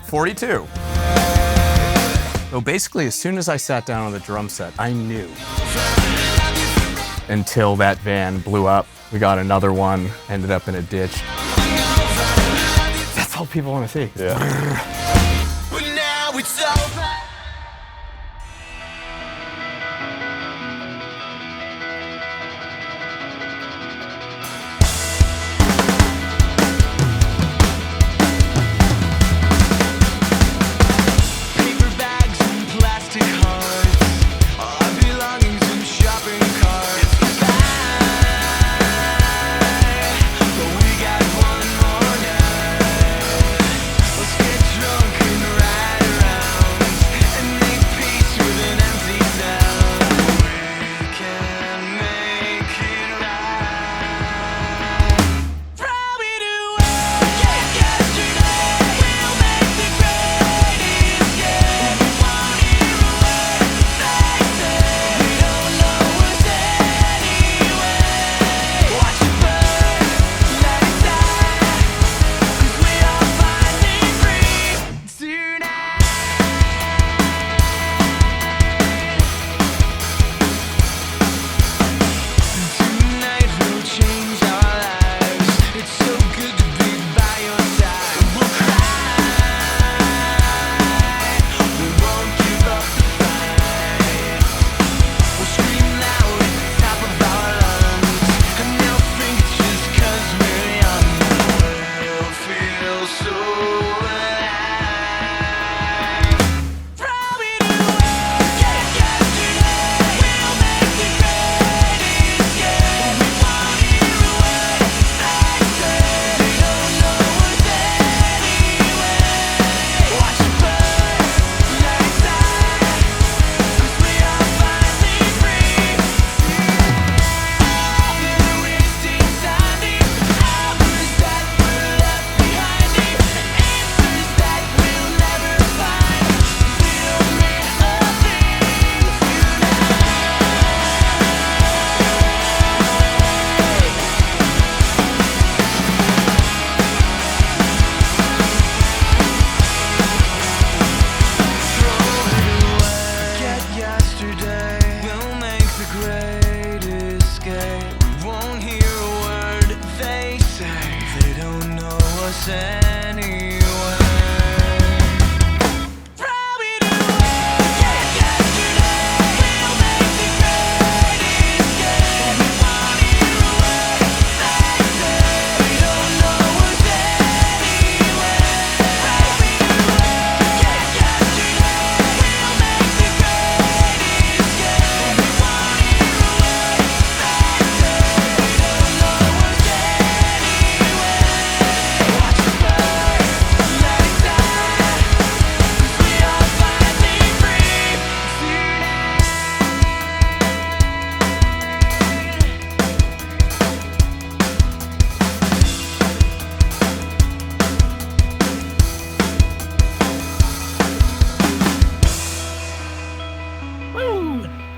42. So basically, as soon as I sat down on the drum set, I knew. Until that van blew up. We got another one, ended up in a ditch. That's all people want to see. Yeah.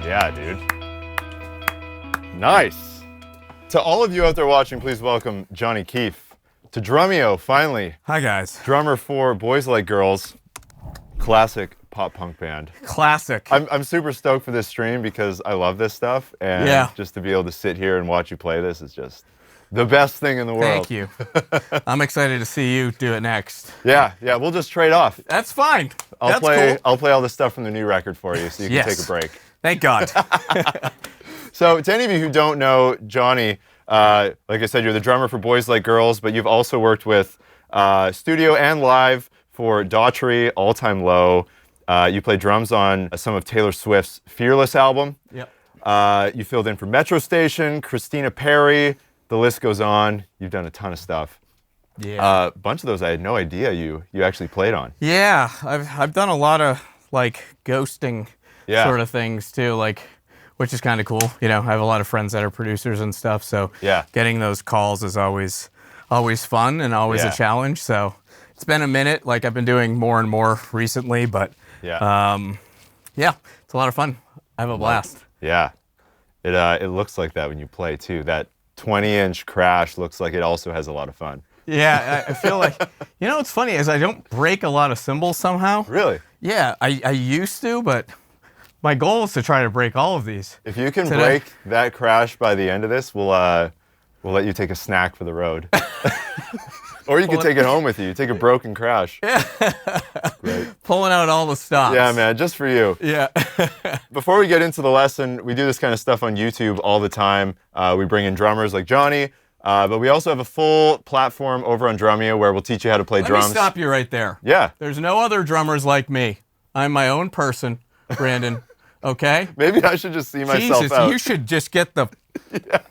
Yeah, dude. Nice. To all of you out there watching, please welcome Jonny Keefe. To Drumeo, finally. Hi, guys. Drummer for Boys Like Girls. Classic pop punk band. Classic. I'm super stoked for this stream because I love this stuff. And just to be able to sit here and watch you play this is just the best thing in the world. Thank you. I'm excited to see you do it next. Yeah, we'll just trade off. That's fine. I'll play all the stuff from the new record for you so you can take a break. Thank God. So to any of you who don't know Jonny, like I said, you're the drummer for Boys Like Girls, but you've also worked with studio and live for Daughtry, All Time Low. You play drums on some of Taylor Swift's Fearless album. Yep. You filled in for Metro Station, Christina Perri. The list goes on. You've done a ton of stuff. Yeah. A bunch of those I had no idea you actually played on. Yeah, I've done a lot of like ghosting sort of things too, like, which is kind of cool. You know, I have a lot of friends that are producers and stuff, so getting those calls is always fun and always a challenge. So it's been a minute. Like I've been doing more and more recently, but it's a lot of fun. I have a blast. Yeah, it looks like that when you play too. That 20-inch Crash looks like it also has a lot of fun. Yeah, I feel like, what's funny is I don't break a lot of cymbals somehow. Really? Yeah, I used to, but my goal is to try to break all of these. If you can break that crash by the end of this, we'll let you take a snack for the road. Or you can take it home with you. Take a broken crash. Yeah. Great. Pulling out all the stops. Yeah, man, just for you. Yeah. Before we get into the lesson, we do this kind of stuff on YouTube all the time. We bring in drummers like Johnny, but we also have a full platform over on Drumeo where we'll teach you how to play drums. Let me stop you right there. Yeah. There's no other drummers like me. I'm my own person, Brandon. Okay? Maybe I should just see myself out. You should just get the... Yeah.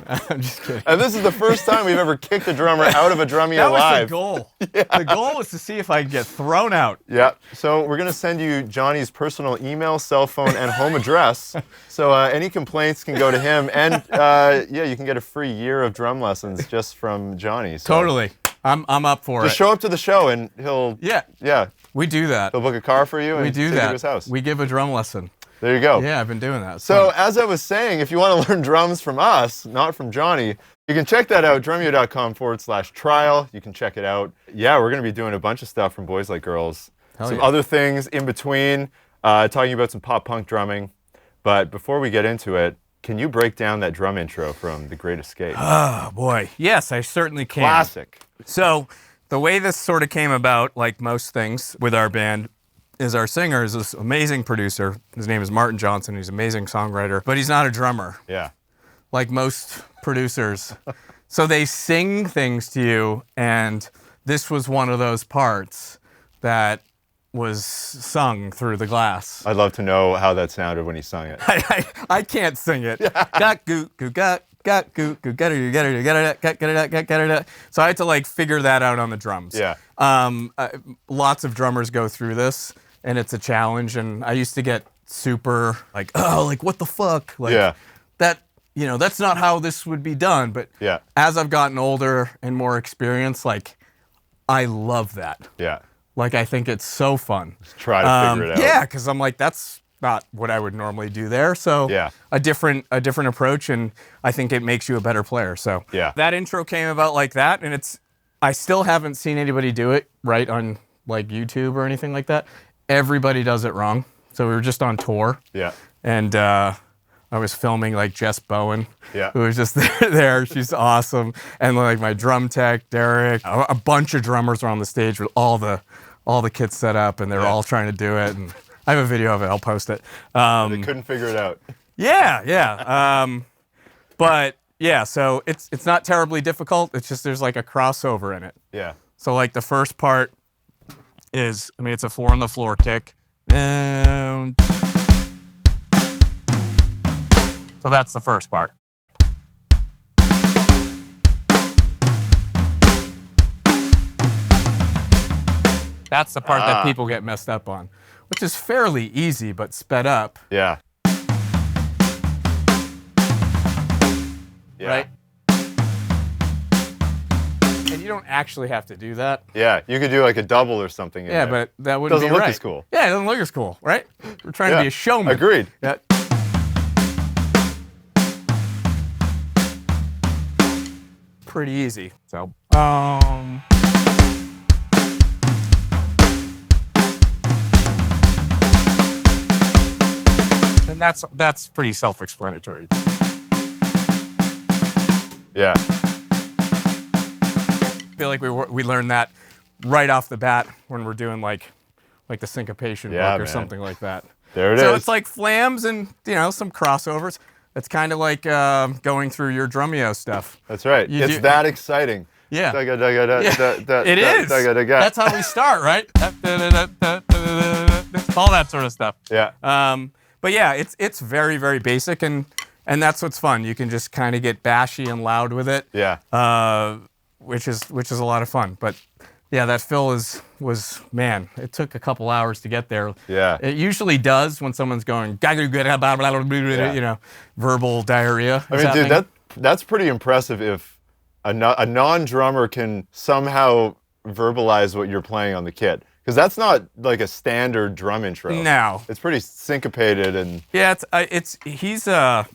I'm just kidding. And this is the first time we've ever kicked a drummer out of a Drumeo live. That was the goal. Yeah. The goal was to see if I could get thrown out. Yeah. So we're going to send you Johnny's personal email, cell phone, and home address. So any complaints can go to him. And yeah, you can get a free year of drum lessons just from Johnny. So totally. I'm up for it. Just show up to the show and he'll... Yeah. We do that. He'll book a car for you and we do take that. you to his house. We give a drum lesson. There you go. Yeah, I've been doing that. It's so fun. as I was saying, if you want to learn drums from us, not from Johnny, you can check that out, drumeo.com/trial. You can check it out. Yeah, we're going to be doing a bunch of stuff from Boys Like Girls. Some other things in between, talking about some pop-punk drumming. But before we get into it, can you break down that drum intro from The Great Escape? Oh, boy. Yes, I certainly can. Classic. So the way this sort of came about, like most things with our band, is our singer is this amazing producer. His name is Martin Johnson. He's an amazing songwriter, but he's not a drummer. Yeah. Like most producers. So they sing things to you, and this was one of those parts that was sung through the glass. I'd love to know how that sounded when he sung it. I can't sing it. Got goo goo got goo goo get it. So I had to like figure that out on the drums. Yeah. Lots of drummers go through this, and it's a challenge. And I used to get super like, oh, like what the fuck? Like that, that's not how this would be done. But as I've gotten older and more experienced, like I love that. Yeah. Like I think it's so fun. Just try to figure it out. Yeah, because I'm like, that's not what I would normally do there. So a different approach, and I think it makes you a better player. So that intro came about like that, and I still haven't seen anybody do it right on like YouTube or anything like that. Everybody does it wrong. So we were just on tour. Yeah. And I was filming like Jess Bowen, who was just there. She's awesome. And like my drum tech, Derek, a bunch of drummers are on the stage with all the kits set up, and they're all trying to do it. And I have a video of it. I'll post it. They couldn't figure it out. Yeah. But yeah, so it's not terribly difficult. It's just there's like a crossover in it. Yeah. So like the first part is, it's a 4-on-the-floor kick. And so that's the first part. That's the part that people get messed up on, which is fairly easy, but sped up. Yeah. Right? And you don't actually have to do that. Yeah, you could do like a double or something in there. But that wouldn't be right. Doesn't look as cool. Yeah, it doesn't look as cool, right? We're trying to be a showman. Agreed. Yeah. Pretty easy. So, and that's pretty self-explanatory. Yeah. I feel like we learned that right off the bat when we're doing like the syncopation book or something like that. There it is. So it's like flams and some crossovers. It's kind of like going through your Drumeo stuff. That's right. It's that exciting. Yeah. It is. That's how we start, right? All that sort of stuff. Yeah. But yeah, it's very, very basic, and that's what's fun. You can just kind of get bashy and loud with it. Yeah. Which is a lot of fun. But yeah, that fill was man, it took a couple hours to get there. Yeah. It usually does when someone's going, verbal diarrhea. I mean, dude, that's pretty impressive if a non-drummer can somehow verbalize what you're playing on the kit. Because that's not like a standard drum intro. No. It's pretty syncopated and... Yeah, he's a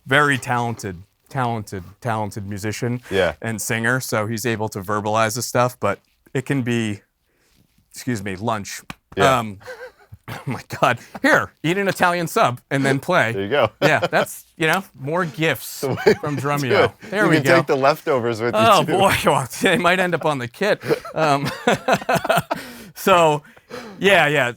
very talented talented musician and singer, so he's able to verbalize the stuff, but it can be, lunch. Oh my God. Here, eat an Italian sub and then play. There you go. Yeah, that's, more gifts from Drumeo. There we go. You can take the leftovers with you, Oh, too. boy. Well, they might end up on the kit. So, yeah.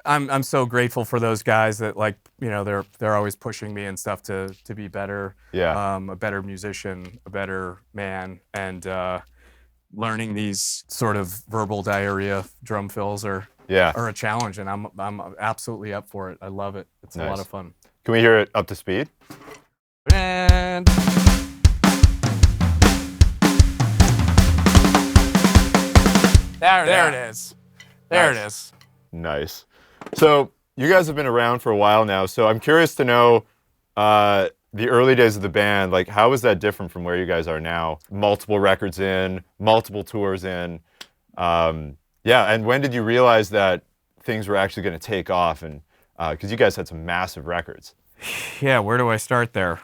I'm so grateful for those guys that, they're always pushing me and stuff to be better. Yeah. A better musician, a better man, and learning these sort of verbal diarrhea drum fills are a challenge, and I'm absolutely up for it. I love it. It's a lot of fun. Can we hear it up to speed? And there it is. There it is. Nice. So you guys have been around for a while now, so I'm curious to know the early days of the band, how is that different from where you guys are now? Multiple records in, multiple tours in. And when did you realize that things were actually going to take off? And because you guys had some massive records. Yeah, where do I start there?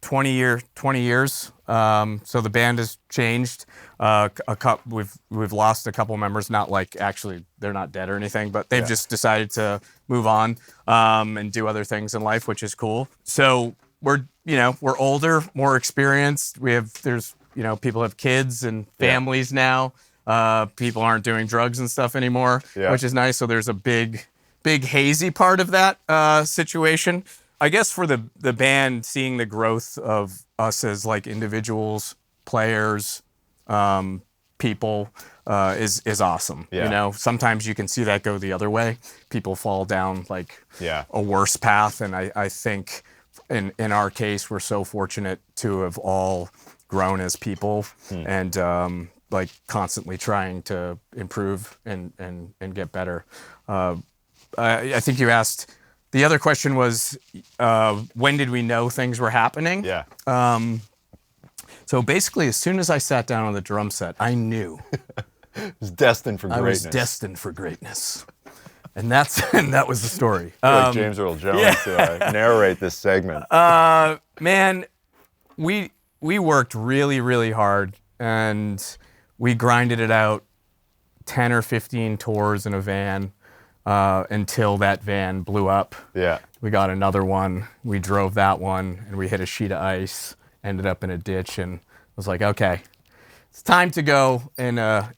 20 years. So the band has changed. We've lost a couple members. Not actually they're not dead or anything, but they've just decided to move on and do other things in life, which is cool. So we're older, more experienced. There's people have kids and families now. People aren't doing drugs and stuff anymore, which is nice. So there's a big hazy part of that situation. I guess for the band, seeing the growth of us as individuals, players, people is awesome. Sometimes you can see that go the other way. People fall down a worse path, and I think in our case, we're so fortunate to have all grown as people and constantly trying to improve and get better. I think you asked. The other question was, when did we know things were happening? Yeah. So basically, as soon as I sat down on the drum set, I knew. It was destined for greatness. I was destined for greatness. And that was the story. Like James Earl Jones to narrate this segment. Man, we worked really, really hard, and we grinded it out 10 or 15 tours in a van. Until that van blew up. Yeah. We got another one. We drove that one, and we hit a sheet of ice, ended up in a ditch, and was like, okay, it's time to go in a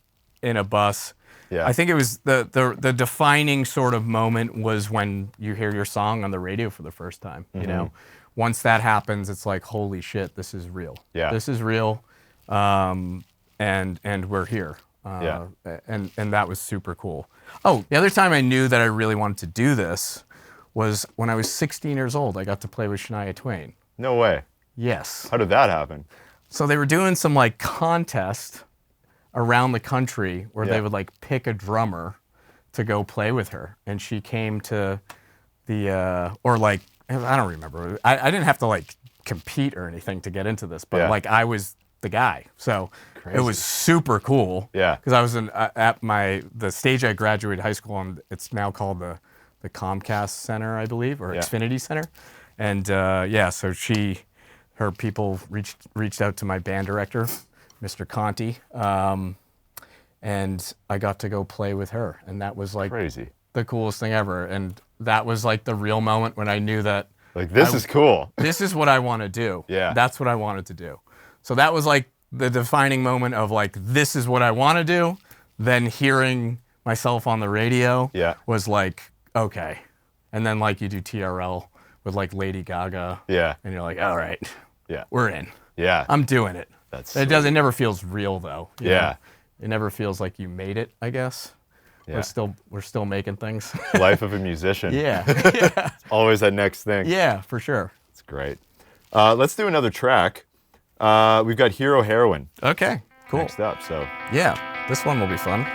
bus. Yeah. I think it was the defining sort of moment was when you hear your song on the radio for the first time. Mm-hmm. Once that happens, it's like, holy shit, this is real. Yeah. This is real, and we're here. And that was super cool. Oh, the other time I knew that I really wanted to do this was when I was 16 years old. I got to play with Shania Twain. No way. Yes. How did that happen? So they were doing some contest around the country where they would pick a drummer to go play with her, and she came to the I don't remember. I didn't have to compete or anything to get into this, but I was the guy. So Crazy. It was super cool. Yeah. Because I was at the stage I graduated high school on. It's now called the Comcast Center, I believe, or Xfinity Center. And so her people reached out to my band director, Mr. Conti, and I got to go play with her, and that was crazy, the coolest thing ever. And that was the real moment when I knew that this is cool. This is what I want to do. Yeah. That's what I wanted to do. So that was the defining moment of this is what I want to do. Then hearing myself on the radio was okay. And then you do TRL with Lady Gaga. Yeah. And you're all right. Yeah. We're in. Yeah. I'm doing it. It never feels real though. You know? It never feels like you made it, I guess. Yeah. We're still making things. Life of a musician. Yeah. It's always that next thing. Yeah, for sure. It's great. Let's do another track. We've got Heroine. Okay, cool. Next up, so. Yeah, this one will be fun.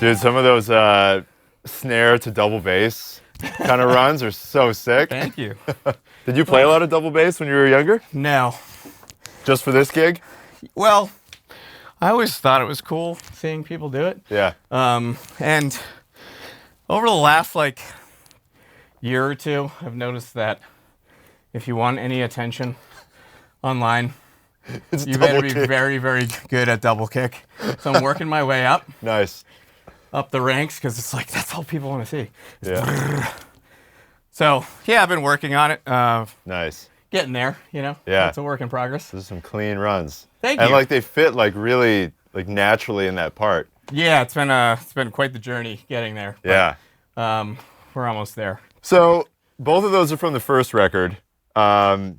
Dude, some of those snare to double bass kind of runs are so sick. Thank you. Did you play a lot of double bass when you were younger? No. Just for this gig? Well, I always thought it was cool seeing people do it. Yeah. And over the last year or two, I've noticed that if you want any attention online, you better be very, very good at double kick. So I'm working my way up. Nice. Up the ranks, because it's that's all people want to see. Yeah. So, yeah, I've been working on it. Nice. Getting there, Yeah. It's a work in progress. Those are some clean runs. Thank you. And they fit really naturally in that part. Yeah, it's been quite the journey getting there. Yeah. But, we're almost there. So both of those are from the first record. You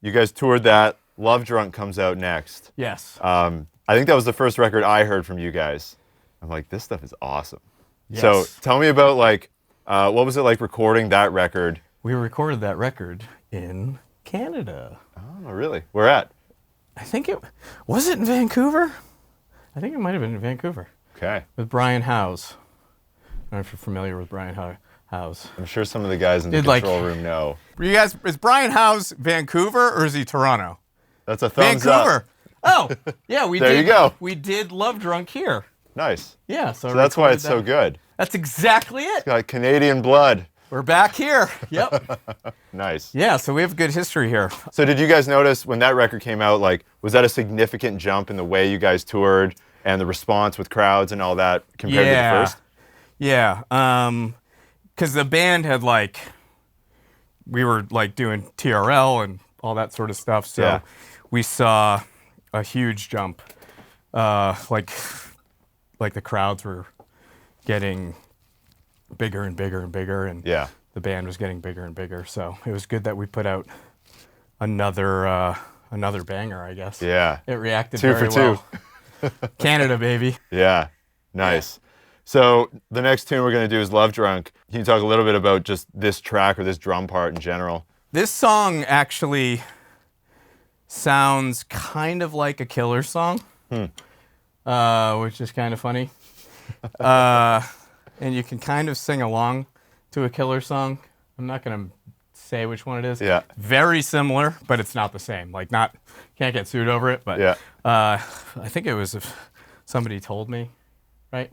guys toured that. Love Drunk comes out next. Yes. I think that was the first record I heard from you guys. I'm like, this stuff is awesome. Yes. So tell me about what was it like recording that record? We recorded that record in Canada. Oh, really? Where at? I think was it in Vancouver? I think it might have been in Vancouver. Okay. With Brian Howes. I don't know if you're familiar with Brian Howes. I'm sure some of the guys in the control room know. You guys, is Brian Howes Vancouver or is he Toronto? That's a thumbs Vancouver. up. Oh, yeah, there you go. We did Love Drunk here. Nice. Yeah, so that's why it's so good. That's exactly it. It's got Canadian blood. We're back here. Yep. Nice. Yeah, so we have good history here. So did you guys notice when that record came out, was that a significant jump in the way you guys toured and the response with crowds and all that compared to the first? Yeah. Because the band had we were doing TRL and all that sort of stuff. So we saw a huge jump. The crowds were getting bigger and bigger and bigger, and the band was getting bigger and bigger. So it was good that we put out another banger, I guess. Yeah. It reacted two very for well. two. Canada, baby. Yeah. Nice. So the next tune we're going to do is Love Drunk. Can you talk a little bit about just this track or this drum part in general? This song actually sounds kind of like a Killer song, which is kind of funny. And you can kind of sing along to a Killer song. I'm not going to say which one it is. Yeah. Very similar, but it's not the same. Can't get sued over it. But I think it was if Somebody Told Me, right?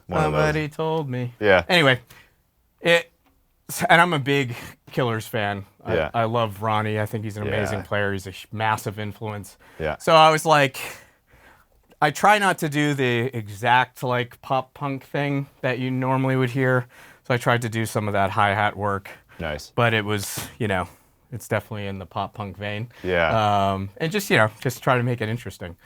Somebody told me. Yeah. Anyway, and I'm a big Killers fan. Yeah. I love Ronnie. I think he's an amazing player. He's a massive influence. Yeah. So I was I try not to do the exact pop punk thing that you normally would hear. So I tried to do some of that hi-hat work. Nice. But it was, it's definitely in the pop punk vein. Yeah. And just try to make it interesting.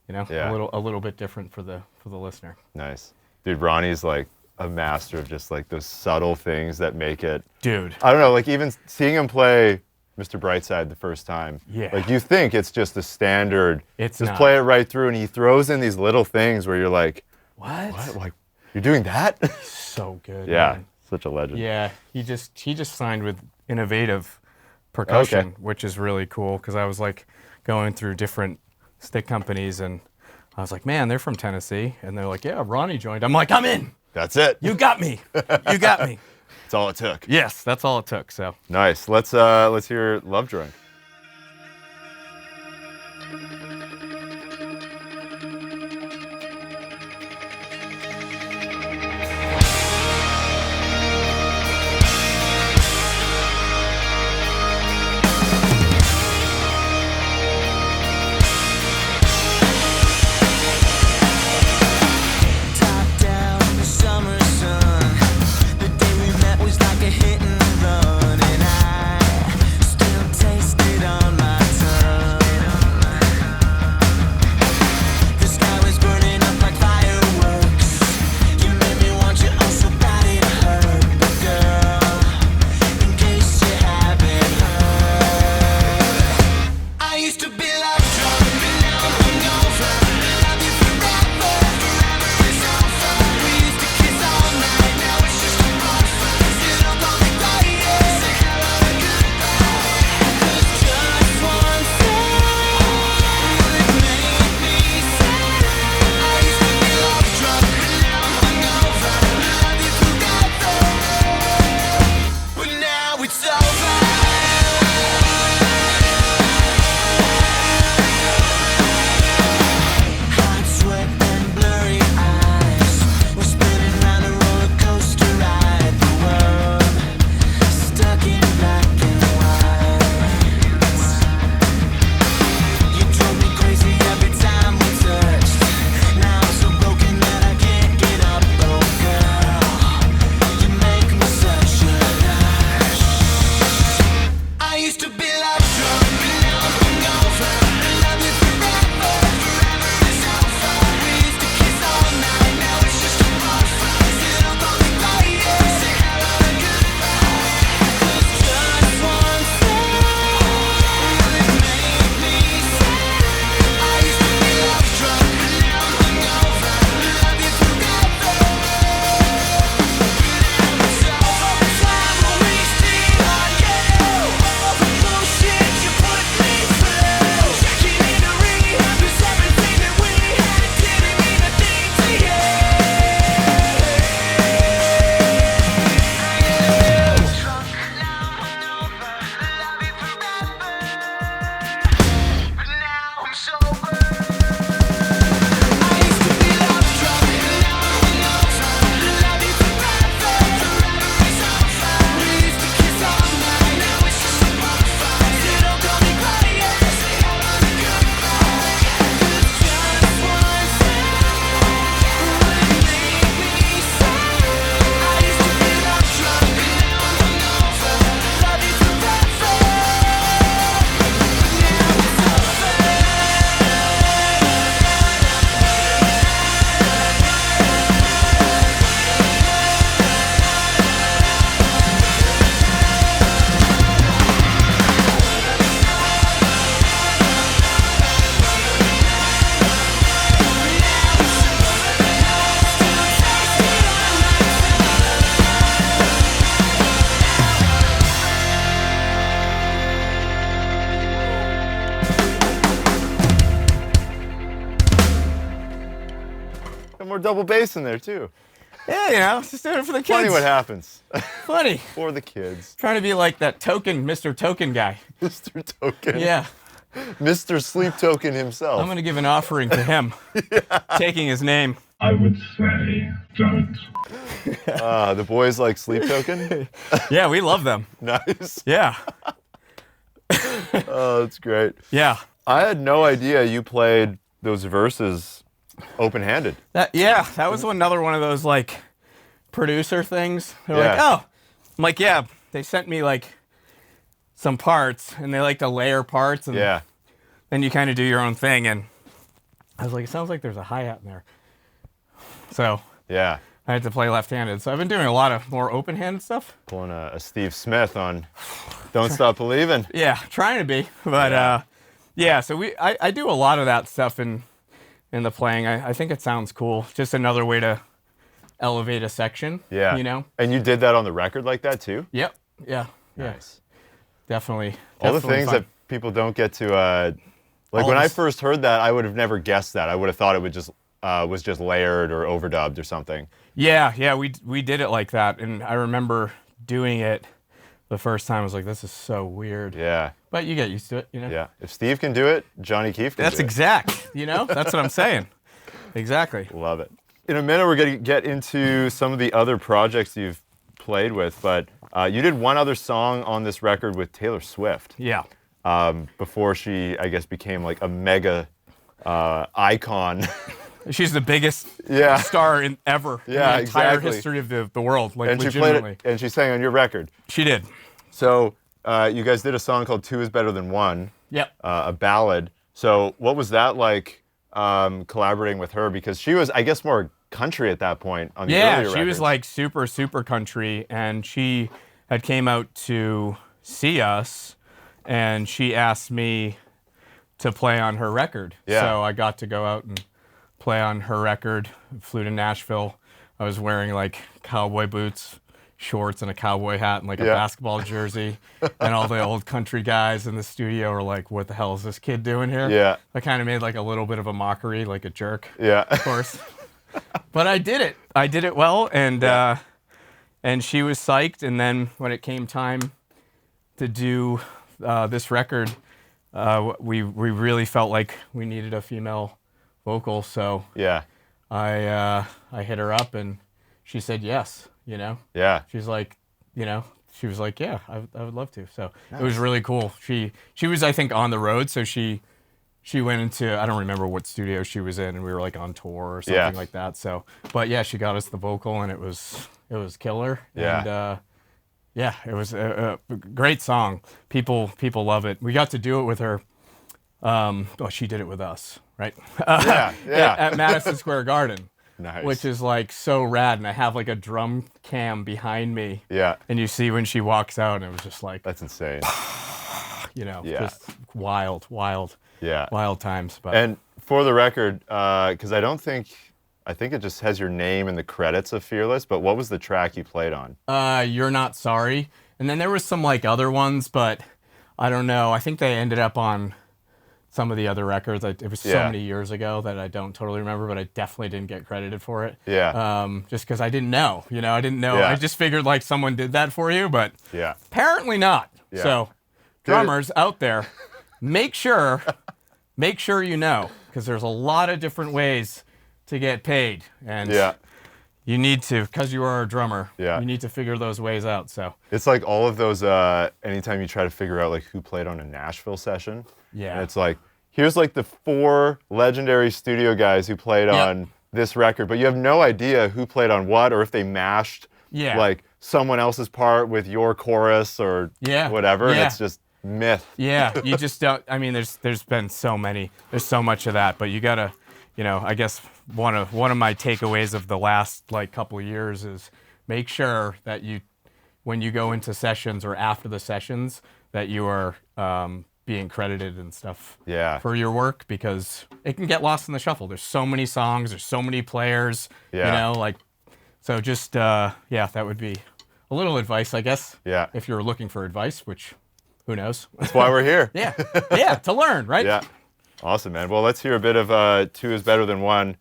Yeah. A little bit different for the listener. Nice. Dude, Ronnie's a master of just those subtle things that make it. Dude. I don't know, even seeing him play Mr. Brightside the first time. Yeah. You think it's just the standard. It's just not. Play it right through, and he throws in these little things where you're like, what? You're doing that? So good. Yeah. Man. Such a legend. Yeah. He just signed with Innovative Percussion, which is really cool because I was going through different stick companies and I was like, man, they're from Tennessee. And they're like, yeah, Ronnie joined. I'm like, I'm in. That's it. You got me. You got me. That's all it took. Yes, that's all it took. So nice. Let's hear Love Drunk. Taste Have more double bass in there too. Yeah, just doing it for the kids. Funny what happens. Funny. For the kids. Trying to be like that token, Mr. Token guy. Mr. Token. Yeah. Mr. Sleep Token himself. I'm going to give an offering to him, taking his name. I would say don't. The boys like Sleep Token? Yeah, we love them. Nice. Yeah. Oh, that's great. Yeah. I had no idea you played those verses open-handed. That was another one of those like producer things. They're like, oh, I'm like, yeah. They sent me like some parts, and they like to layer parts, and then you kind of do your own thing. And I was like, it sounds like there's a hi-hat in there. So I had to play left-handed. So I've been doing a lot of more open-handed stuff. Pulling a Steve Smith on Don't Stop Believing. Yeah, trying to be, but So I do a lot of that stuff in the playing. I think it sounds cool. Just another way to elevate a section. Yeah. You know? And you did that on the record like that too? Yep. Yeah. Nice. Definitely. All the things that people don't get to, like when I first heard that, I would have never guessed that. I would have thought it would just was just layered or overdubbed or something. Yeah. We did it like that, and I remember doing it the first time. I was like, this is so weird. Yeah. But you get used to it, you know? Yeah. If Steve can do it, Johnny Keefe can That's do it. exact, you know? That's what I'm saying. Exactly. Love it. In a minute, we're going to get into some of the other projects you've played with, but you did one other song on this record with Taylor Swift. Yeah. Before she, I guess, became like a mega icon. She's the biggest star ever in the entire history of the world. Like, and legitimately. She played it, and she sang on your record. She did. So you guys did a song called Two is Better Than One. Yep. A ballad. So what was that like collaborating with her? Because she was, I guess, more country at that point on the earlier records. She was like super, super country, and she had came out to see us, and she asked me to play on her record. Yeah. So I got to go out and play on her record. Flew to Nashville. I was wearing like cowboy boots, shorts, and a cowboy hat, and like a basketball jersey. And all the old country guys in the studio were like, what the hell is this kid doing here? Yeah. I kind of made like a little bit of a mockery, like a jerk. Yeah. Of course. But I did it. I did it well, and she was psyched. And then when it came time to do this record, we really felt like we needed a female vocal. So I hit her up, and she said yes. You know. Yeah. She's like, you know, she was like, yeah, I would love to. So It was really cool. She was, I think, on the road, so she went into, I don't remember what studio she was in, and we were like on tour or something like that. So, but yeah, she got us the vocal, and it was killer. Yeah. And it was a great song. People love it. We got to do it with her. She did it with us, right? At Madison Square Garden. Nice. Which is like so rad, and I have like a drum cam behind me. Yeah. And you see when she walks out, and it was just like, that's insane. You know, just wild times. But and for the record, because I think it just has your name in the credits of Fearless, but what was the track you played on? You're Not Sorry. And then there was some like other ones, but I don't know. I think they ended up on some of the other records. It was so many years ago that I don't totally remember, but I definitely didn't get credited for it. Yeah. Just because I didn't know. You know, I didn't know. Yeah. I just figured like someone did that for you, but apparently not. Yeah. So drummers out there, make sure you know, because there's a lot of different ways to get paid, and you need to, because you are a drummer, you need to figure those ways out. So it's like all of those, anytime you try to figure out like who played on a Nashville session, and it's like, here's like the 4 legendary studio guys who played on this record, but you have no idea who played on what, or if they mashed like someone else's part with your chorus or whatever, and it's just myth. Yeah, you just don't, I mean, there's been so much of that, but you gotta, you know, I guess one of my takeaways of the last like couple of years is make sure that you, when you go into sessions or after the sessions, that you are being credited and stuff for your work, because it can get lost in the shuffle. There's so many songs, there's so many players, you know, like, so just, that would be a little advice, I guess. Yeah. If you're looking for advice, which, who knows? That's why we're here. To learn, right? Yeah. Awesome, man. Well, let's hear a bit of Two is Better Than One.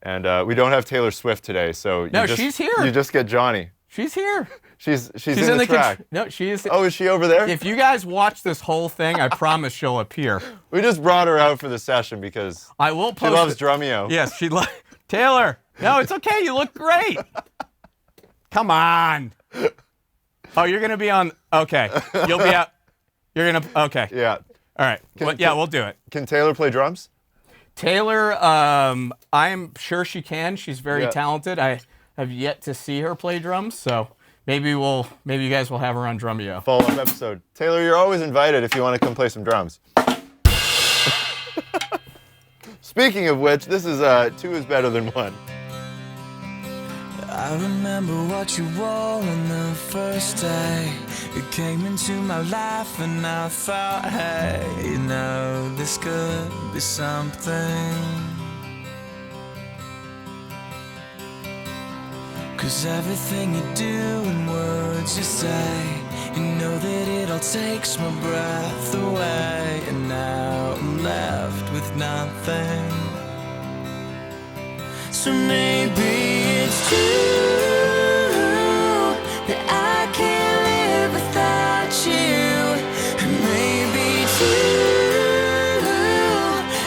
And we don't have Taylor Swift today, so she's here. You just get Johnny. She's here. She's in the track. No, she is. Oh, is she over there? If you guys watch this whole thing, I promise she'll appear. We just brought her out for the session because I will post she loves Drumeo. Yes, Taylor. No, it's okay. You look great. Come on. Oh, you're gonna be on. Okay, you'll be out. You're gonna. Okay. Yeah. All right. We'll do it. Can Taylor play drums? Taylor, I'm sure she can. She's very talented. I have yet to see her play drums, so maybe you guys will have her on Drumeo. Follow-up episode. Taylor, you're always invited if you want to come play some drums. Speaking of which, this is Two is Better Than One. I remember what you wore on the first day. You came into my life and I thought, hey, you know, this could be something. 'Cause everything you do and words you say, you know that it all takes my breath away. And now I'm left with nothing. So maybe it's true that I can't live without you. And maybe two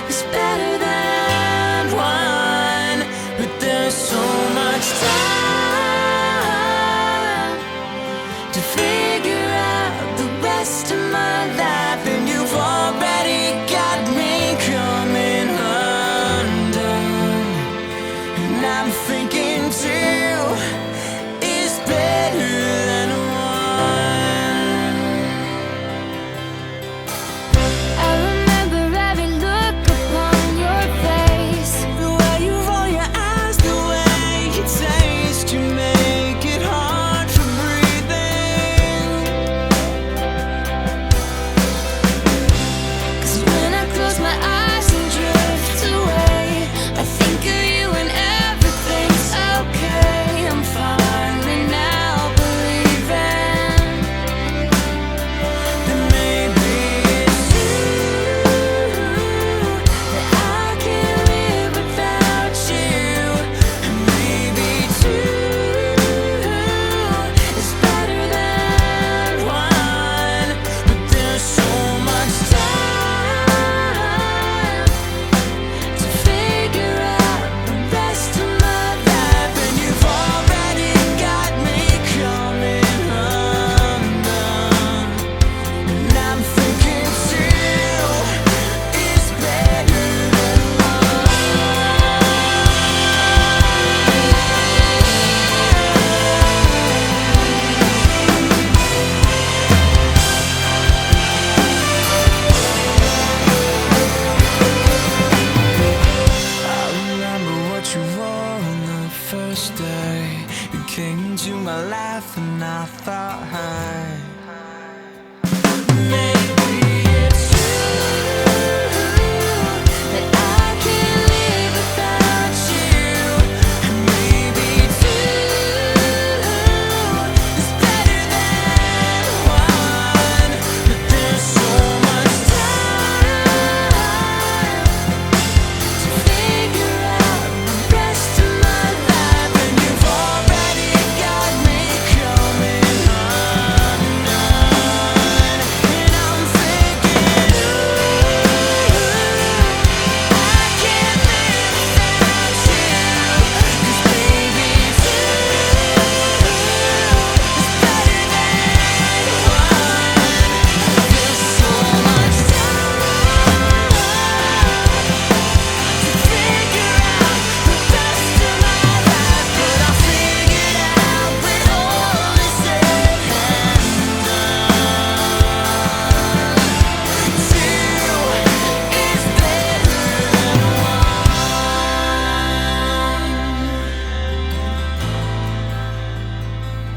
is better than one. But there's so much time to figure out the rest of my life. And you've already got me coming undone. And I'm thinking two is better than one. I remember every look upon your face. The way you roll your eyes, the way you taste, you make it hard for breathing. 'Cause when I close my eyes and drift away, I think of you and everything's okay. I'm finally now believing Then maybe it's that I can't live without you. and maybe two It's better than one. But there's so much time to figure out the rest of my life. and you've already got me coming undone. And I'm thinking two is better than I remember what you wore on the first day. You came into my life and I thought, hey, maybe it's That I can't live without you. and maybe two is better than one. But there's so much time To figure out the rest of my life. and you've already got me coming undone. And I'm thinking, I can't live without you. 'Cause baby, two is better than one. There's so much time to figure out the rest of my life. But I'll figure it out when all is said and done. Two is better than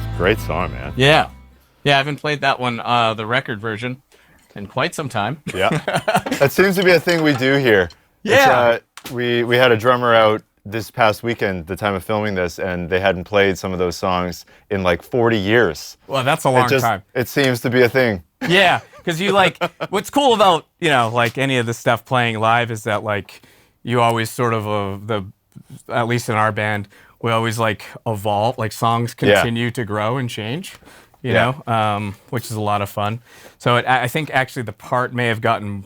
one. Great song, man. Yeah. I haven't played that one, the record version, in quite some time. Yeah. That seems to be a thing we do here. Yeah. We had a drummer out this past weekend, the time of filming this, and they hadn't played some of those songs in like 40 years. Well, that's a long time. It seems to be a thing. Yeah, because you like, what's cool about, like any of this stuff playing live is that like you always sort of, at least in our band, we always like evolve, like songs continue to grow and change, you know, which is a lot of fun. So I think actually the part may have gotten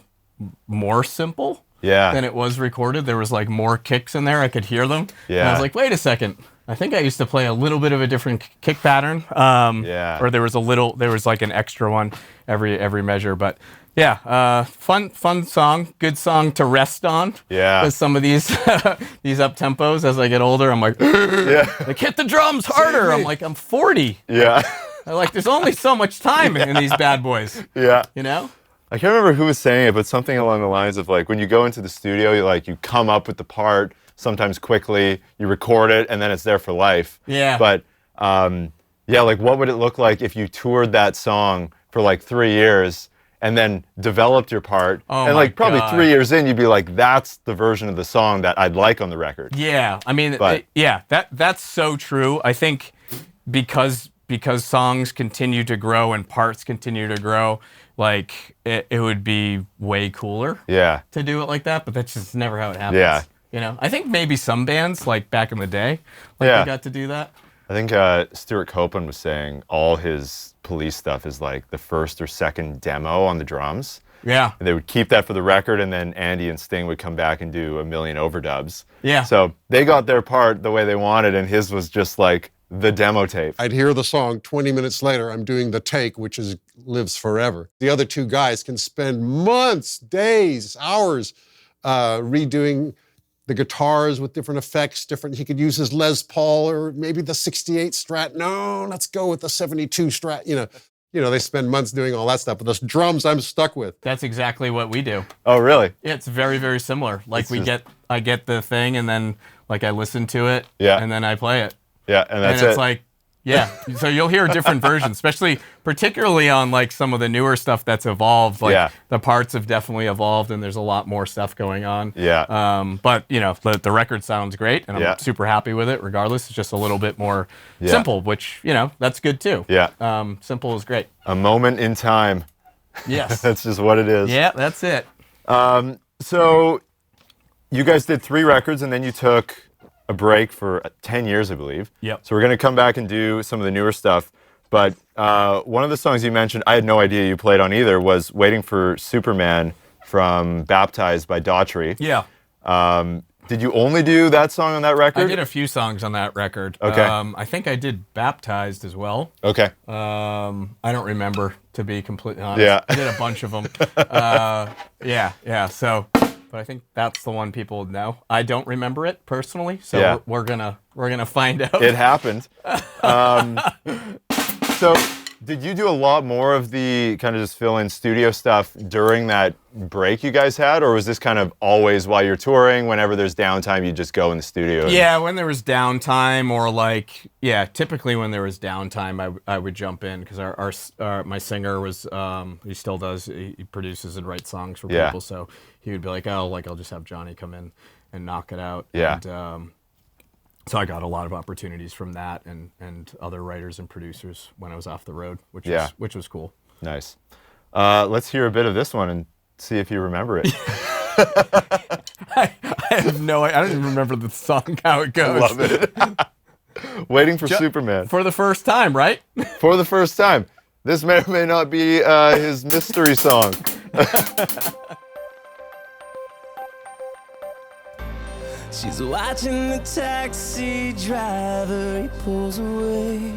more simple than it was recorded. There was like more kicks in there. I could hear them. And I was like, wait a second. I think I used to play a little bit of a different kick pattern. Or there was like an extra one every measure. But yeah, fun song, good song to rest on. Yeah. With some of these up tempos as I get older, I'm like, like hit the drums harder. I'm like, I'm 40. Yeah. There's only so much time in these bad boys. Yeah. You know? I can't remember who was saying it, but something along the lines of like when you go into the studio, you come up with the part sometimes quickly, you record it, and then it's there for life. Yeah. But like what would it look like if you toured that song for like 3 years and then developed your part? Oh, and like probably God. 3 years in, you'd be like, that's the version of the song that I'd like on the record. Yeah. I mean, But- that's so true. I think because songs continue to grow and parts continue to grow, like it would be way cooler to do it like that, but that's just never how it happens. Yeah. You know, I think maybe some bands like back in the day, they got to do that. I think Stuart Copeland was saying all his Police stuff is like the first or second demo on the drums. Yeah. And they would keep that for the record, and then Andy and Sting would come back and do a million overdubs. Yeah. So they got their part the way they wanted, and his was just like the demo tape. I'd hear the song, 20 minutes later, I'm doing the take, which lives forever. The other two guys can spend months, days, hours redoing the guitars with different effects, he could use his Les Paul or maybe the 68 Strat. No, let's go with the 72 Strat, you know, they spend months doing all that stuff, but those drums I'm stuck with. That's exactly what we do. Oh, really? Yeah, it's very, very similar. Like I get the thing and then like I listen to it and then I play it. Yeah, and that's it's like, so you'll hear different versions, particularly on like some of the newer stuff that's evolved. Like the parts have definitely evolved and there's a lot more stuff going on. Yeah. But you know, the record sounds great and I'm super happy with it regardless. It's just a little bit more simple, which, you know, that's good too. Yeah. Simple is great. A moment in time. Yes. That's just what it is. Yeah, that's it. So you guys did 3 records and then you took a break for 10 years, I believe. Yep. So we're going to come back and do some of the newer stuff. But one of the songs you mentioned, I had no idea you played on either, was Waiting for Superman from Baptized by Daughtry. Yeah. Did you only do that song on that record? I did a few songs on that record. Okay. I think I did Baptized as well. Okay. I don't remember, to be completely honest. Yeah. I did a bunch of them. So, but I think that's the one people would know. I don't remember it personally, so we're gonna find out. It happened. So, did you do a lot more of the kind of just fill-in studio stuff during that break you guys had, or was this kind of always while you're touring? Whenever there's downtime, you just go in the studio? Yeah, when there was downtime, or like typically when there was downtime, I would jump in because my singer was he still does, he produces and writes songs for people, so he would be like, I'll just have Johnny come in and knock it out. Yeah. And, so I got a lot of opportunities from that and other writers and producers when I was off the road, which was cool. Nice. Let's hear a bit of this one and see if you remember it. I have I don't even remember the song, how it goes. Love it. Waiting for Superman. For the first time, right? For the first time. This may or may not be his mystery song. She's watching the taxi driver, he pulls away.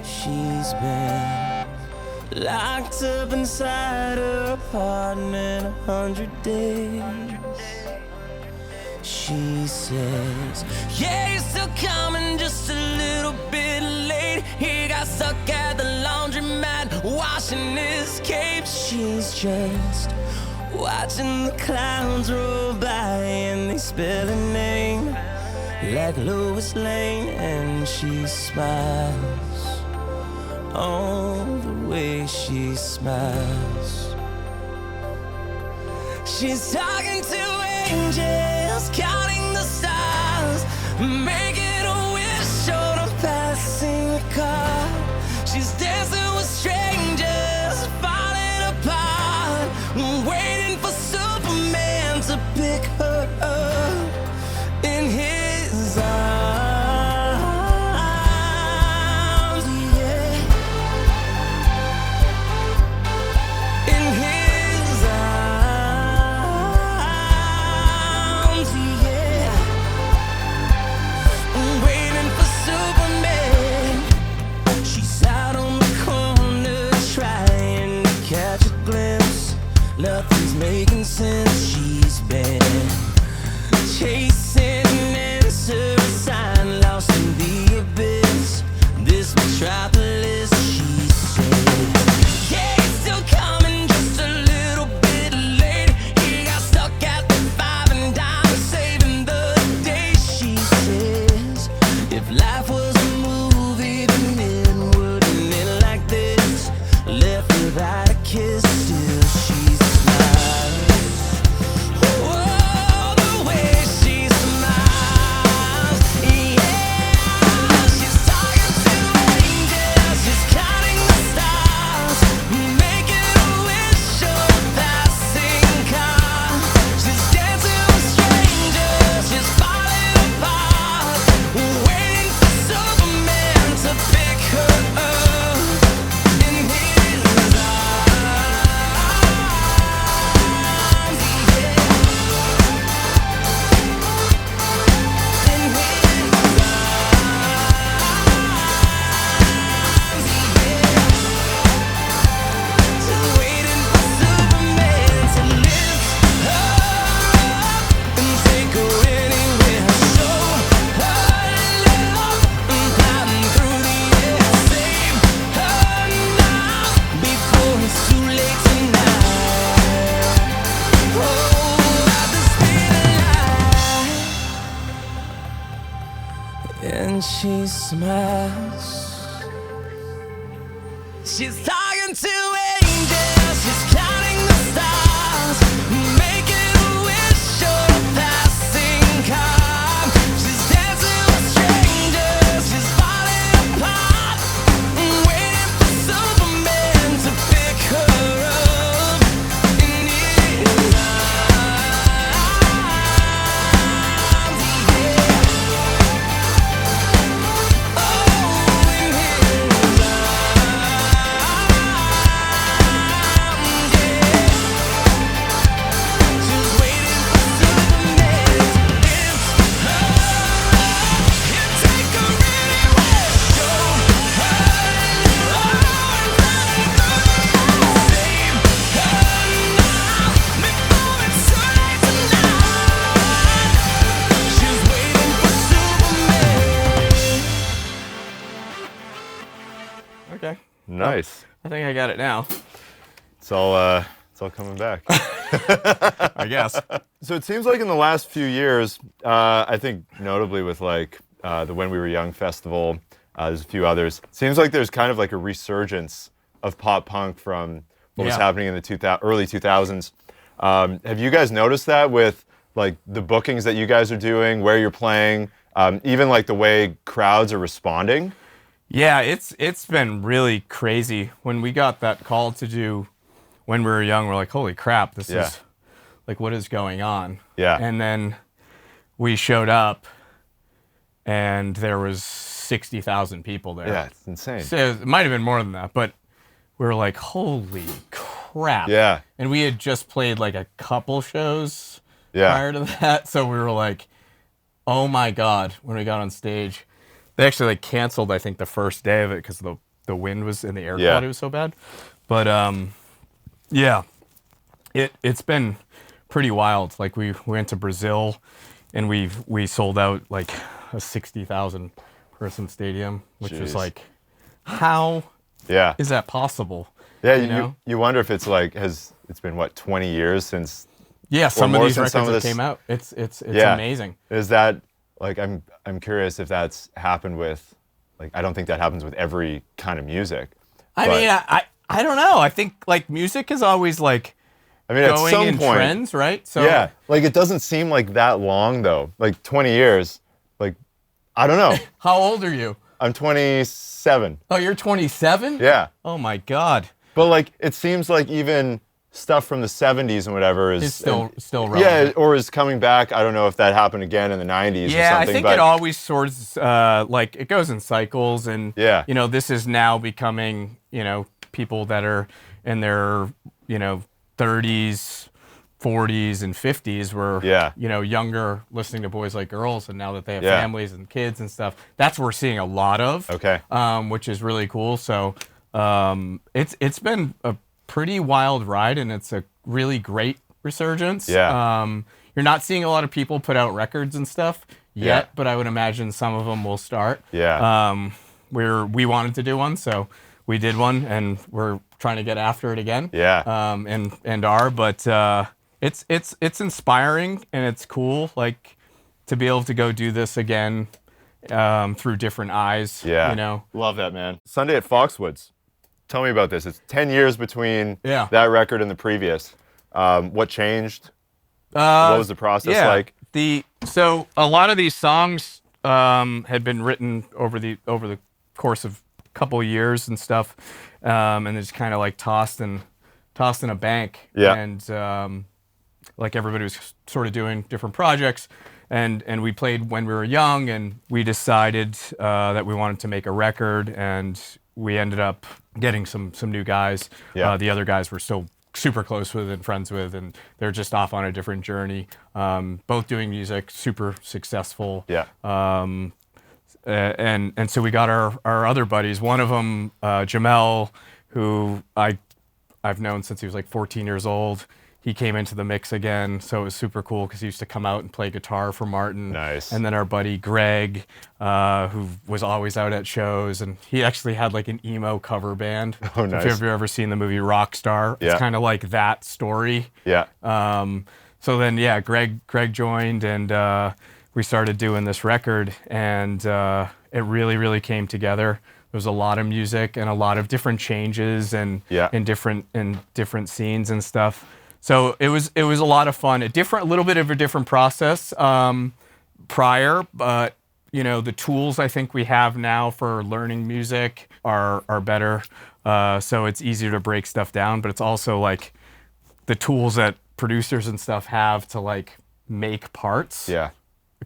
She's been locked up inside her apartment 100 days. She says, yeah, you're still coming, just a little bit late. He got stuck at the laundromat, washing his cape. She's just watching the clouds roll by and they spell her name like Lois Lane, and she smiles. Oh, the way she smiles. She's talking to angels, counting the stars, making a wish on a passing car. She's dancing with strangers, falling apart, waiting for Superman to pick her up. and she smiles. She's talking to angels, she's counting the stars, making a wish or a passing car. She's dancing with strangers, she's falling apart, waiting for Superman to pick her up in his arms. Oh, in his Okay. Nice. I think I got it now. It's all coming back. I guess. So it seems like in the last few years, I think notably with like the When We Were Young festival, there's a few others. It seems like there's kind of like a resurgence of pop punk from what was happening in the early 2000s. Have you guys noticed that with like the bookings that you guys are doing, where you're playing, even like the way crowds are responding? Yeah, it's been really crazy. When we got that call to do When We Were Young, we're like, holy crap, this is like, what is going on? Yeah. And then we showed up and there was 60,000 people there. Yeah, it's insane. So it might have been more than that, but we were like, holy crap. Yeah. And we had just played like a couple shows prior to that. So we were like, oh my God, when we got on stage. They actually like canceled, I think, the first day of it because the wind was and the air quality was so bad. But yeah, it's been pretty wild. Like we went to Brazil and we sold out like a 60,000 person stadium, which was like, how is that possible? Yeah, you wonder if it's like it's been what, 20 years since? Yeah, some of these records that came out. It's amazing. Is that like I'm curious if that's happened with, like, I don't think that happens with every kind of music. I mean, I don't know. I think like music is always like going at some in point, trends, right? So yeah, like it doesn't seem like that long though. Like 20 years, like I don't know. How old are you? I'm 27. Oh, you're 27? Yeah. Oh my God. But like it seems like even stuff from the 70s and whatever is still relevant. Yeah, or is coming back. I don't know if that happened again in the 90s or something. Yeah, I think it always sorts, like it goes in cycles and, this is now becoming, people that are in their, 30s, 40s and 50s were, younger listening to Boys Like Girls, and now that they have families and kids and stuff, that's what we're seeing a lot of, which is really cool. So it's been a pretty wild ride, and it's a really great resurgence. You're not seeing a lot of people put out records and stuff yet, but I would imagine some of them will start. We wanted to do one, so we did one, and we're trying to get after it again. But it's inspiring and it's cool, like to be able to go do this again through different eyes. Love that, man. Sunday at Foxwoods. Tell me about this. It's 10 years between that record and the previous. What changed? What was the process like? So a lot of these songs had been written over the course of a couple of years and stuff, and it's kind of like tossed in a bank. And like everybody was sort of doing different projects, and we played When We Were Young, and we decided that we wanted to make a record, and we ended up getting some new guys. The other guys were still super close with and friends with, and they're just off on a different journey. Both doing music, super successful. And so we got our other buddies. One of them, Jamel, who I've known since he was like 14 years old. He came into the mix again, so it was super cool because he used to come out and play guitar for Martin. Nice. And then our buddy Greg, who was always out at shows, and he actually had like an emo cover band. Oh, nice. If you've ever seen the movie Rockstar, it's kind of like that story. So then, Greg joined, and we started doing this record, and it really, really came together. There was a lot of music and a lot of different changes and in different scenes and stuff. So it was a lot of fun. A little bit of a different process prior, but you know, the tools I think we have now for learning music are better. So it's easier to break stuff down, but it's also like the tools that producers and stuff have to like make parts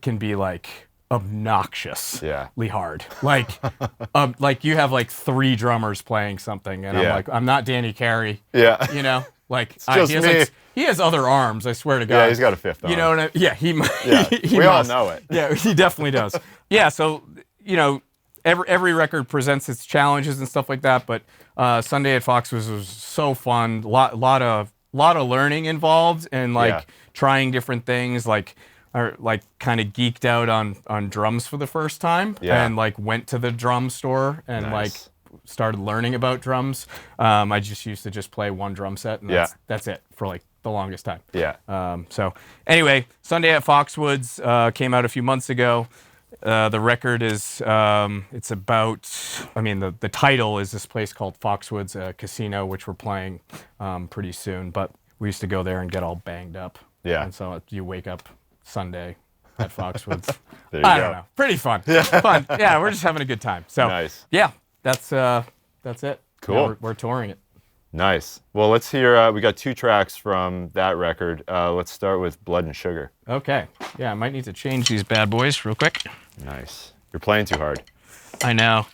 can be like obnoxiously hard. Like you have like 3 drummers playing something, and I'm like, I'm not Danny Carey. Yeah. You know, like he has other arms. I swear to God. Yeah, he's got a 5th arm. You know what I mean? Yeah, he we all must. know it. Yeah, he definitely does. Yeah, so you know, every record presents its challenges and stuff like that. But Sunday at Foxwoods was so fun. Lot of learning involved and like trying different things. Like kind of geeked out on drums for the first time, and like went to the drum store and like started learning about drums. I just used to just play one drum set, and that's it for like the longest time. So anyway, Sunday at Foxwoods came out a few months ago. The record is it's about, I mean, the title is this place called Foxwoods Casino, which we're playing pretty soon, but we used to go there and get all banged up. And so you wake up Sunday at Foxwoods. I don't know. Pretty fun. Fun. Yeah, we're just having a good time. So yeah, that's it. Cool. Yeah, we're touring it. Nice. Well, let's hear, we got 2 tracks from that record. Let's start with Blood and Sugar. Okay. Yeah, I might need to change these bad boys real quick. Nice. You're playing too hard. I know.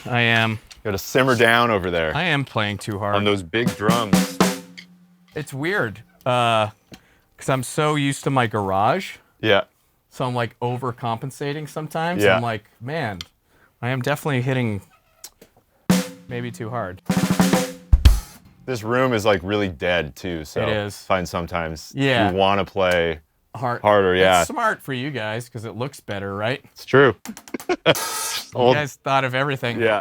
I am. You gotta simmer down over there. I am playing too hard. On those big drums. It's weird, because I'm so used to my garage. Yeah. So I'm like overcompensating sometimes. Yeah. I'm like, man, I am definitely hitting maybe too hard. This room is like really dead too, so it is. I find sometimes you want to play harder. Yeah, it's smart for you guys because it looks better, right? It's true. You guys thought of everything. Yeah.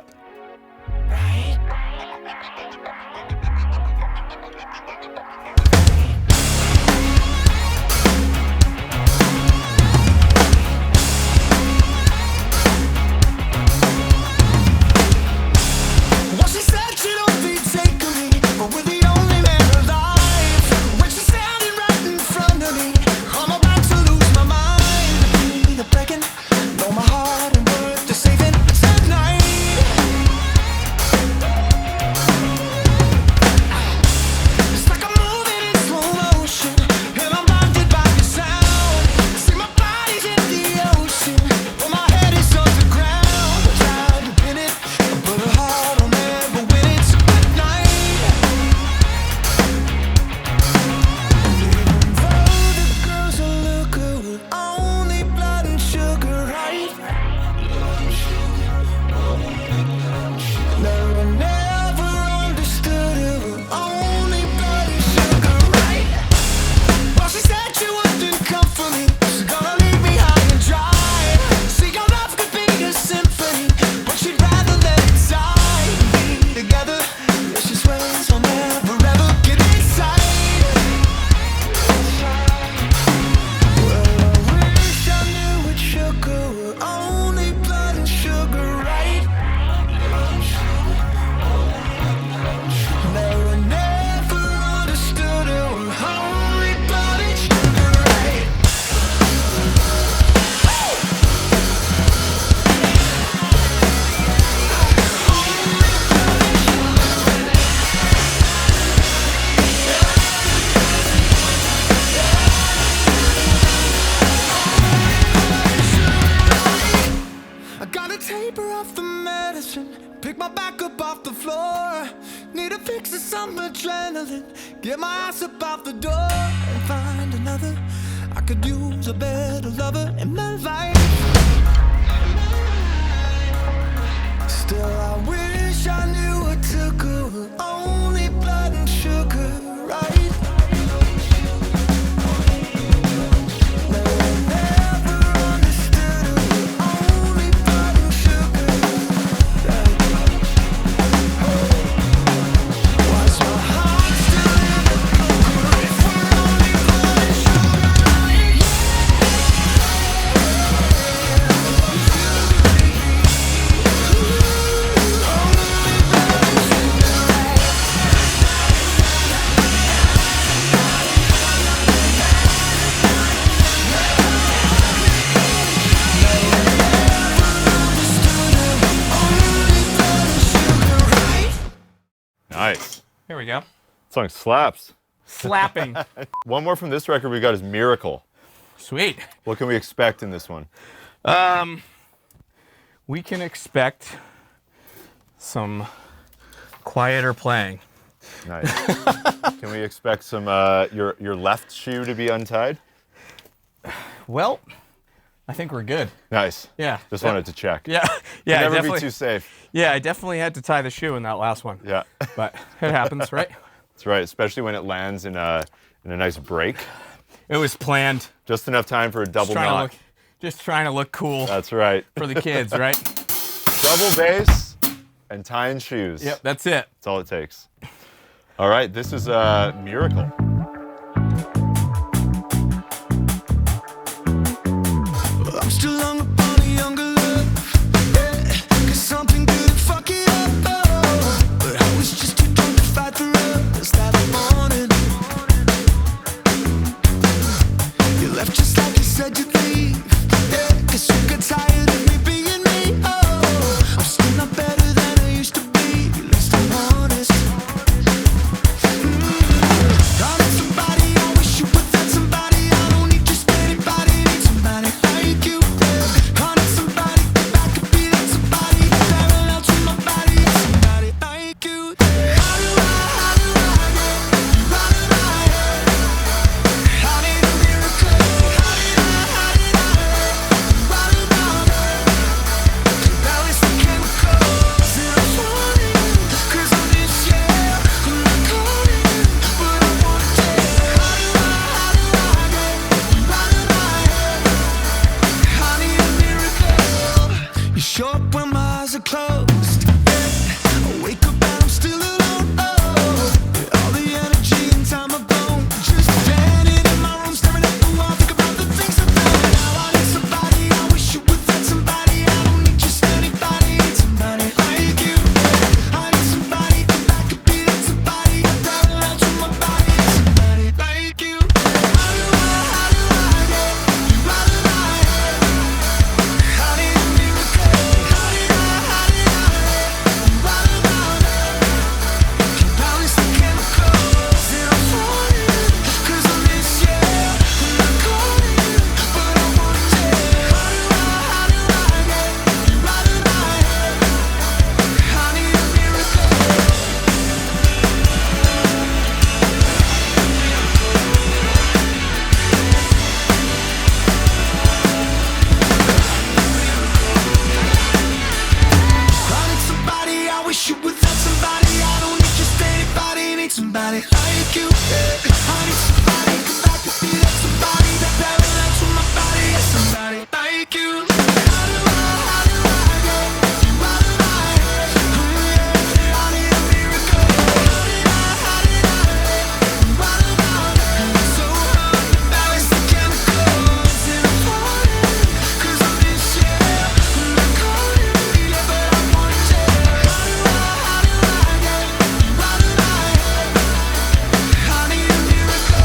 Get my ass up out the door and find another. I could use a better lover in my life. Still, I wish I knew what took her. Only blood and sugar, right? Here we go. Song slaps. Slapping. One more from this record we got is Miracle. Sweet. What can we expect in this one? We can expect some quieter playing. Nice. Can we expect some your left shoe to be untied? Well, I think we're good. Nice. Yeah. Just wanted to check. Yeah. Yeah. Never be too safe. Yeah, I definitely had to tie the shoe in that last one. Yeah. But it happens, right? That's right, especially when it lands in a nice break. It was planned. Just enough time for a double knot. Just trying to look cool. That's right. For the kids, right? Double bass and tying shoes. Yep, that's it. That's all it takes. All right, this is Miracle. I'm still hung upon a younger love, yeah, 'cause something couldn't fuck it up, oh. But I was just too drunk to fight the us that morning. You left just like you said you'd leave, yeah, 'cause you got tired of me being me, oh. I'm still not better than I used to be, at least I'm honest. I need somebody, I wish you would find somebody. I don't need just anybody, need somebody like you. I need somebody that could be that somebody, parallel to my body, somebody like you. How do I get you out of my head? I need a miracle. How did I get you out of my bed? Balance the chemicals that I'm falling, 'cause I miss you. I'm not calling, but I want to. How do I get you out of my head? I need a miracle. You show up when my eyes are closed. Yeah. I wake up and I'm still alone. Oh, with all the energy and time I've blown. Just standing in my room, staring at the wall, think about the things I've done. Now I need somebody, I wish you would find somebody. I don't need just anybody, need somebody like you. I need somebody that could be that somebody, parallel to my body, somebody like you. How do I get you out of my head? I need a miracle. How did I get you out of my bed? Balance the chemicals that I'm falling, 'cause I miss you. I'm not calling, but I want to. How do I get you out of my head? I need a miracle. I need somebody, I wish you would find somebody. I don't need just anybody, need somebody like you. I need somebody, 'cause I could be that somebody, that parallel to my body, yeah, somebody like you. How do I get you out of my head? Yeah, I need a miracle. How did I get you out of my bed? It's so hard to balance the chemicals that I'm falling, 'cause I miss you. I'm not calling, yeah, but I want to. How do I get you out of my head? I need a miracle.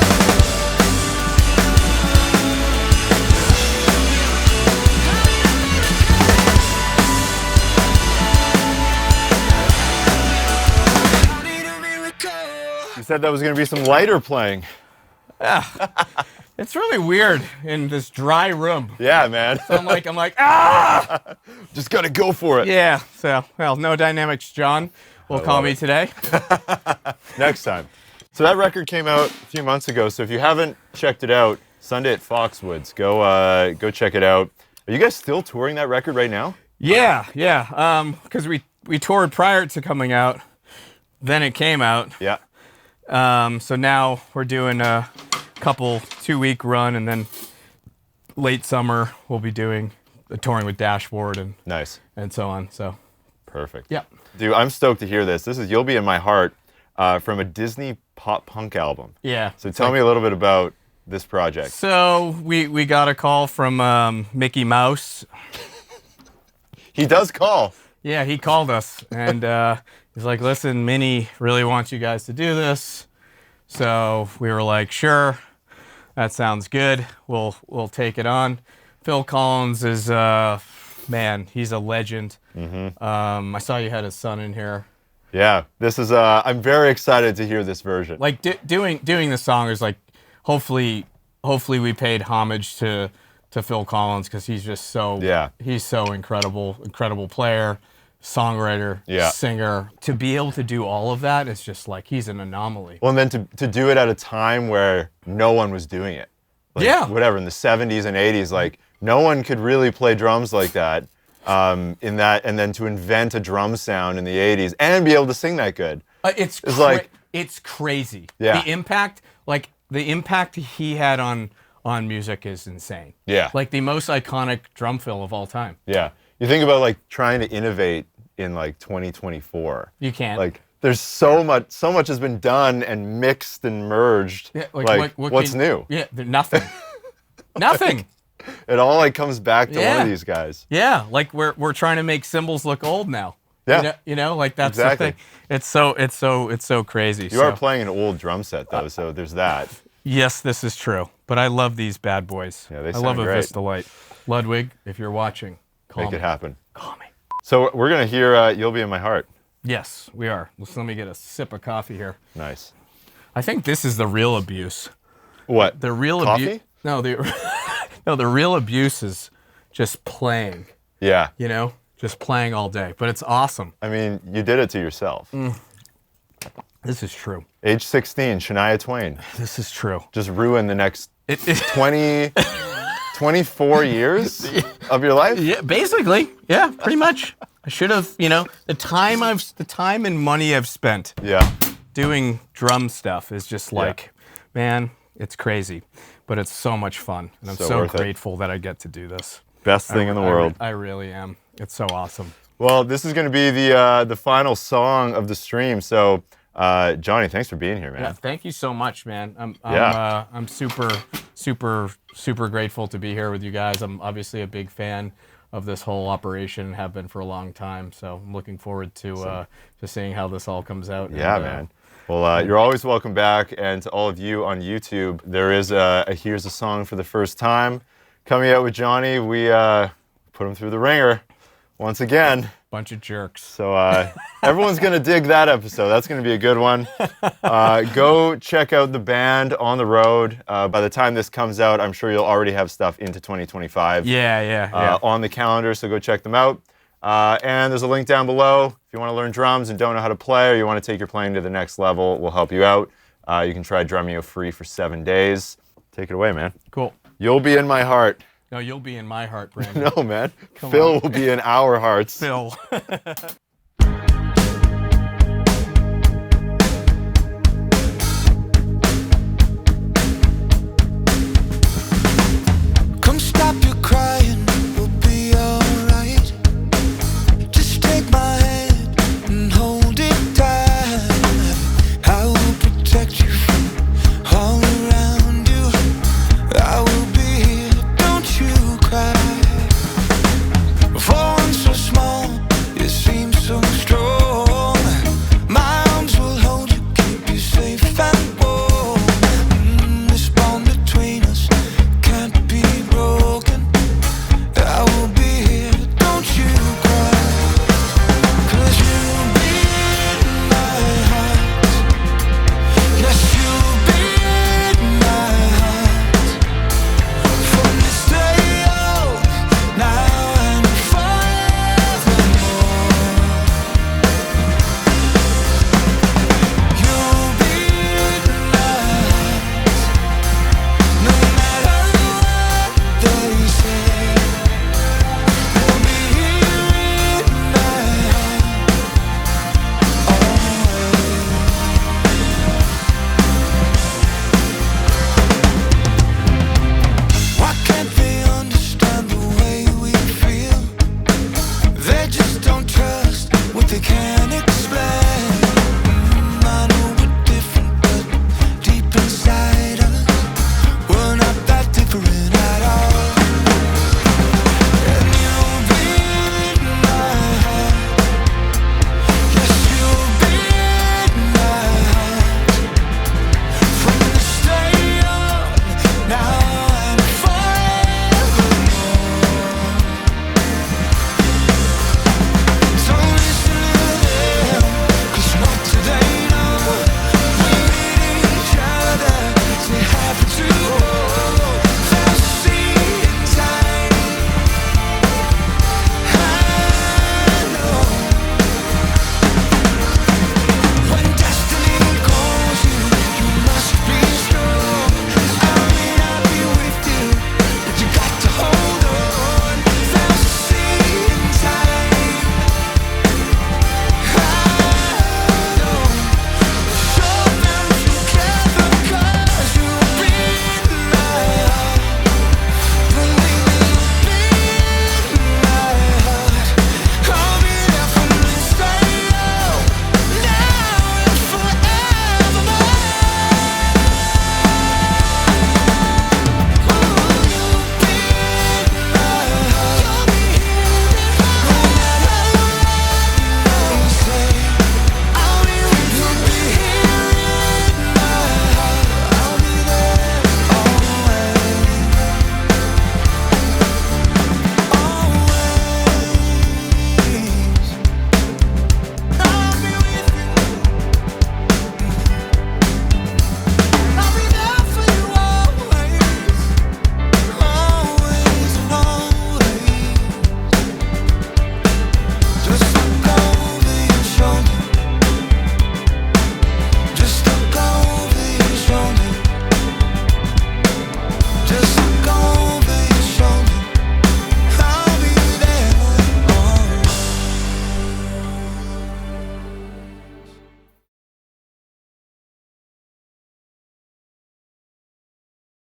I need a miracle. You said that was going to be some lighter playing. It's really weird in this dry room. Yeah, man. I'm like, ah! Just got to go for it. Yeah. So, well, no dynamics, John will call me today. Next time. So that record came out a few months ago. So if you haven't checked it out, Sunday at Foxwoods, go check it out. Are you guys still touring that record right now? Yeah. Because we toured prior to coming out, then it came out. Yeah. So now we're doing a couple 2-week run, and then late summer we'll be doing the touring with Dashboard and Nice. and so on. So Perfect. yeah. Dude, I'm stoked to hear this. This is You'll Be in My Heart from a Disney pop punk album. Yeah. So tell me a little bit about this project. So we got a call from Mickey Mouse. He does call. Yeah, he called us, and he's like, listen, Minnie really wants you guys to do this. So we were like, sure, that sounds good. We'll take it on. Phil Collins is, man, he's a legend. I saw you had his son in here. Yeah, this is. I'm very excited to hear this version. Like doing this song is like, hopefully we paid homage to Phil Collins because he's just so he's so incredible player, songwriter, singer. To be able to do all of that is just like he's an anomaly. Well, and then to do it at a time where no one was doing it. Like, whatever, in the 70s and 80s, like no one could really play drums like that. In that, and then to invent a drum sound in the 80s and be able to sing that good. It's crazy. Yeah. The impact he had on music is insane. Yeah. Like the most iconic drum fill of all time. Yeah. You think about like trying to innovate in like 2024. You can't. Like there's so much has been done and mixed and merged. Yeah, like what's new? Yeah, nothing. Nothing. It all like comes back to one of these guys. Yeah, like we're trying to make cymbals look old now. Yeah, you know, like that's the thing. It's so crazy. You are playing an old drum set though, so there's that. Yes, this is true. But I love these bad boys. Yeah, they sound I love great. a Vista Light. Ludwig, if you're watching, make it happen. Call me. So we're gonna hear "You'll Be in My Heart." Yes, we are. Let me get a sip of coffee here. Nice. I think this is the real abuse. What? The real abuse? No, the real abuse is just playing. Yeah. You know, just playing all day. But it's awesome. I mean, you did it to yourself. This is true. Age 16, Shania Twain. This is true. Just ruined the next 24 years of your life? Yeah, basically. Yeah, pretty much. I should have, you know, the time and money I've spent doing drum stuff is just like, man, it's crazy. But it's so much fun. And I'm so grateful that I get to do this. Best thing in the world. I really am. It's so awesome. Well, this is going to be the final song of the stream. So, Johnny, thanks for being here, man. Yeah, thank you so much, man. I'm super grateful to be here with you guys. I'm obviously a big fan of this whole operation, have been for a long time. So I'm looking forward to seeing how this all comes out. Yeah, man. Well, you're always welcome back. And to all of you on YouTube, there is a Here's a Song for the First Time coming out with Johnny. We put him through the ringer once again. Bunch of jerks. So everyone's going to dig that episode. That's going to be a good one. Go check out the band on the road. By the time this comes out, I'm sure you'll already have stuff into 2025 on the calendar, so go check them out. And there's a link down below. If you want to learn drums and don't know how to play, or you want to take your playing to the next level, we'll help you out. You can try Drumeo free for 7 days. Take it away, man. Cool. You'll be in my heart. No, you'll be in my heart, Brandon. No, man. Phil will be in our hearts. Phil.